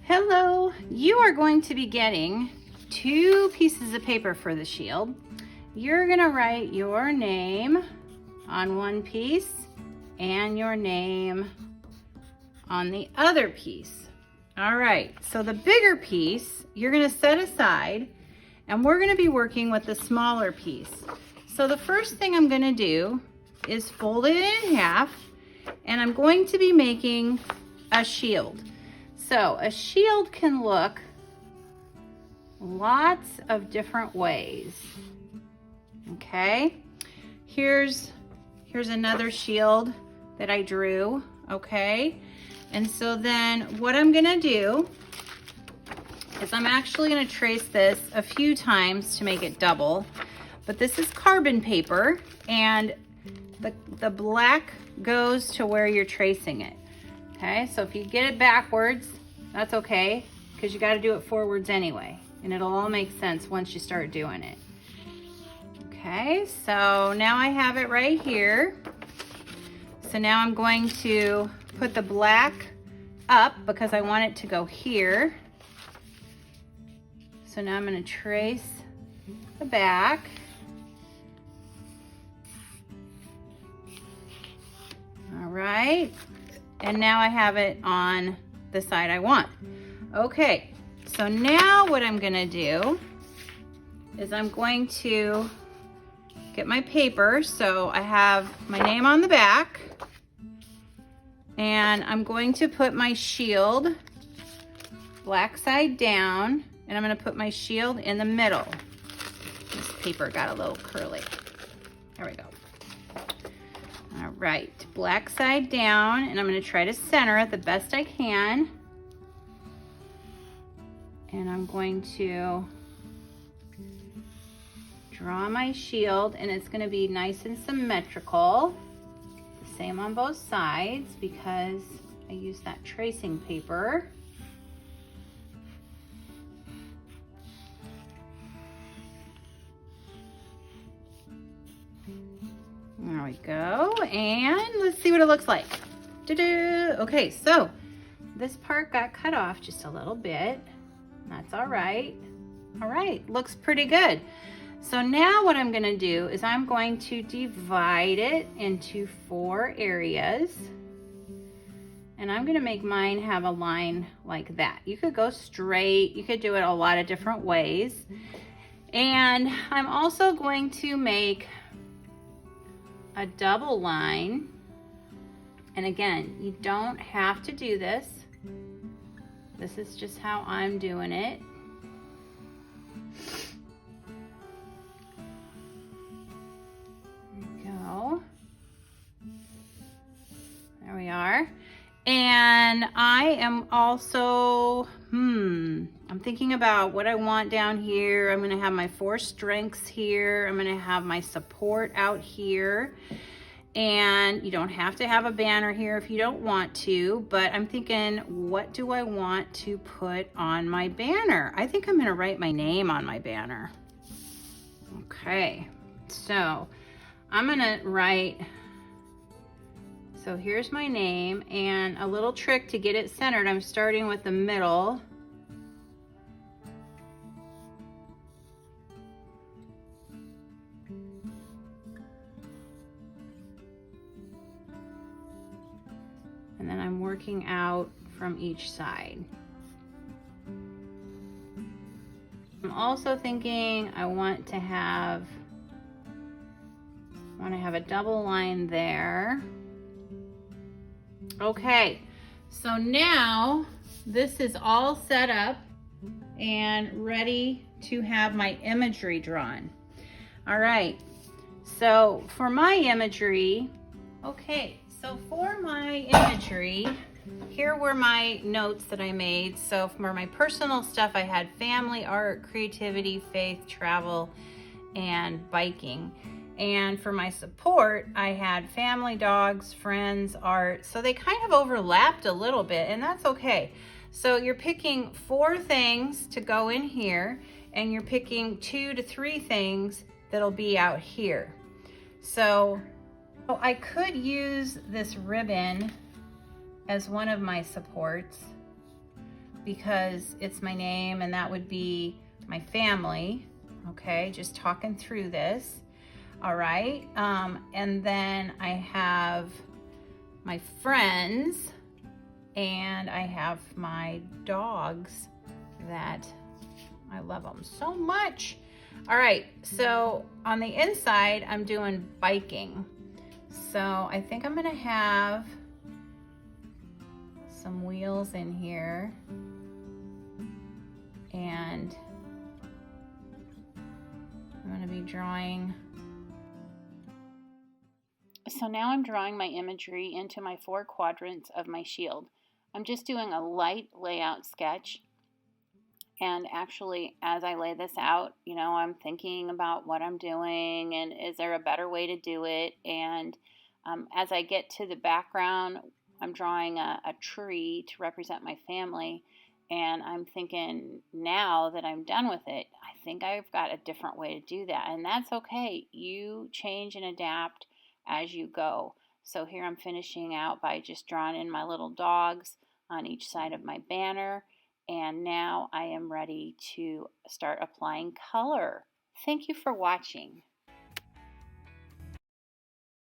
Hello, you are going to be getting 2 pieces of paper for the shield. You're gonna write your name on one piece and your name on the other piece. All right, so the bigger piece you're gonna set aside and we're gonna be working with the smaller piece. So the first thing I'm gonna do is fold it in half and I'm going to be making a shield. So a shield can look lots of different ways. Okay, here's another shield that I drew. Okay, and so then what I'm gonna do is I'm actually gonna trace this a few times to make it double, but this is carbon paper and the black goes to where you're tracing it. Okay, so if you get it backwards, that's okay, because you got to do it forwards anyway, and it'll all make sense once you start doing it. Okay, so now I have it right here. So now I'm going to put the black up because I want it to go here. So now I'm going to trace the back. All right, and now I have it on the side I want. Okay, so now what I'm gonna do is I'm going to get my paper. So I have my name on the back and I'm going to put my shield black side down and I'm gonna put my shield in the middle. This paper got a little curly. There we go. All right, black side down, and I'm gonna try to center it the best I can. And I'm going to draw my shield, and it's gonna be nice and symmetrical. The same on both sides because I use that tracing paper. There we go, and let's see what it looks like. Okay, so this part got cut off just a little bit. That's all right. All right, looks pretty good. So now what I'm gonna do is I'm going to divide it into 4 areas. And I'm gonna make mine have a line like that. You could go straight, you could do it a lot of different ways. And I'm also going to make a double line. And again, you don't have to do this. This is just how I'm doing it. There we go. There we are. And I am also, I'm thinking about what I want down here. I'm gonna have my 4 strengths here. I'm gonna have my support out here. And you don't have to have a banner here if you don't want to, but I'm thinking, what do I want to put on my banner? I think I'm gonna write my name on my banner. Okay, so I'm gonna write, so here's my name, and a little trick to get it centered, I'm starting with the middle. And then I'm working out from each side. I'm also thinking I want to have a double line there. Okay, so now this is all set up and ready to have my imagery drawn. All right, so for my imagery, here were my notes that I made. So for my personal stuff, I had family, art, creativity, faith, travel, and biking. And for my support, I had family, dogs, friends, art. So they kind of overlapped a little bit, and that's okay. So you're picking 4 things to go in here, and you're picking 2 to 3 things that'll be out here. So I could use this ribbon as one of my supports, because it's my name, and that would be my family. Okay, just talking through this. All right, and then I have my friends, and I have my dogs that I love them so much. All right, so on the inside, I'm doing biking. So I think I'm gonna have some wheels in here, and I'm gonna be drawing. So now I'm drawing my imagery into my 4 quadrants of my shield. I'm just doing a light layout sketch. And actually, as I lay this out, you know, I'm thinking about what I'm doing and is there a better way to do it. And as I get to the background, I'm drawing a tree to represent my family. And I'm thinking, now that I'm done with it, I think I've got a different way to do that. And that's okay. You change and adapt as you go. So here I'm finishing out by just drawing in my little dogs on each side of my banner. And now I am ready to start applying color. Thank you for watching.